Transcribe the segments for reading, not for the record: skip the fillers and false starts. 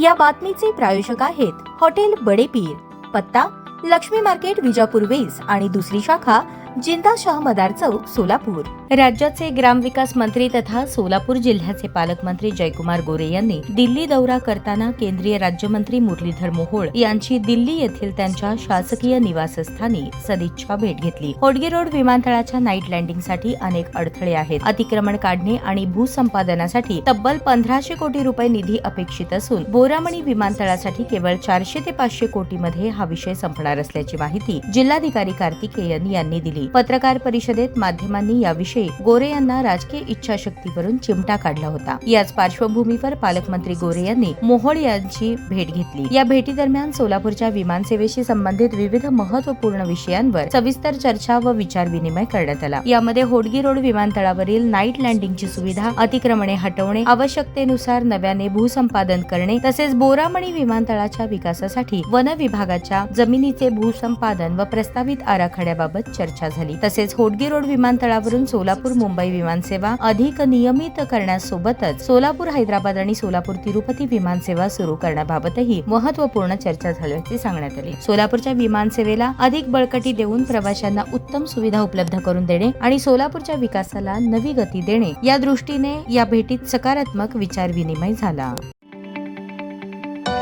या बातमीचे प्रायोजक आहेत हॉटेल बडे पीर, पत्ता लक्ष्मी मार्केट विजापूर वेस आणि दुसरी शाखा जिंदा शाह मदार चौक सोलापूर। राज्याचे ग्रामविकास मंत्री तथा सोलापूर जिल्ह्याचे पालकमंत्री जयकुमार गोरे यांनी दिल्ली दौरा करताना केंद्रीय राज्यमंत्री मुरलीधर मोहोळ यांची दिल्ली येथील त्यांच्या शासकीय निवासस्थानी सदिच्छा भेट घेतली। होडगी रोड विमानतळाच्या नाईट लँडिंगसाठी अनेक अडथळे आहेत। अतिक्रमण काढणे आणि भूसंपादनासाठी तब्बल 1500 कोटी रुपये निधी अपेक्षित असून बोरामणी विमानतळासाठी केवळ 400 ते 500 कोटी मध्ये हा विषय संपणार असल्याची माहिती जिल्हाधिकारी कार्तिकेयन यांनी दिली। पत्रकार परिषदेत माध्यमांनी याविषयी गोरे यांना राजकीय इच्छाशक्तीवरून चिमटा काढला होता। याच पार्श्वभूमीवर पालकमंत्री गोरे यांनी मोहोळ यांची भेट घेतली। या भेटीदरम्यान सोलापूरच्या विमानसेवेशी संबंधित विविध महत्त्वपूर्ण विषयांवर सविस्तर चर्चा व विचारविनिमय करण्यात आला। यामध्ये होडगी रोड विमानतळावरील नाईट लँडिंगची सुविधा, अतिक्रमणे हटवणे, आवश्यकतेनुसार नव्याने भूसंपादन करणे तसेच बोरामणी विमानतळाच्या विकासासाठी वन विभागाच्या जमिनीचे भूसंपादन व प्रस्तावित आराखड्याबाबत चर्चा झाली। तसेच होडगी रोड विमानतळावरून सोलापूर मुंबई विमानसेवा अधिक नियमित करण्यासोबतच सोलापूर हैदराबाद आणि सोलापूर तिरुपती विमानसेवा सुरू करण्याबाबतही महत्त्वपूर्ण चर्चा झाल्याचे सांगण्यात आले। सोलापूरच्या विमानसेवेला अधिक बळकटी देऊन प्रवाशांना उत्तम सुविधा उपलब्ध करून देणे आणि सोलापूरच्या विकासाला नवी गती देणे या दृष्टीने या भेटीत सकारात्मक विचारविनिमय झाला।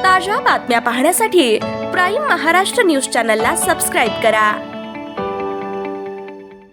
ताज्या बातम्या पाहण्यासाठी प्राईम महाराष्ट्र न्यूज चॅनलला सबस्क्राईब करा।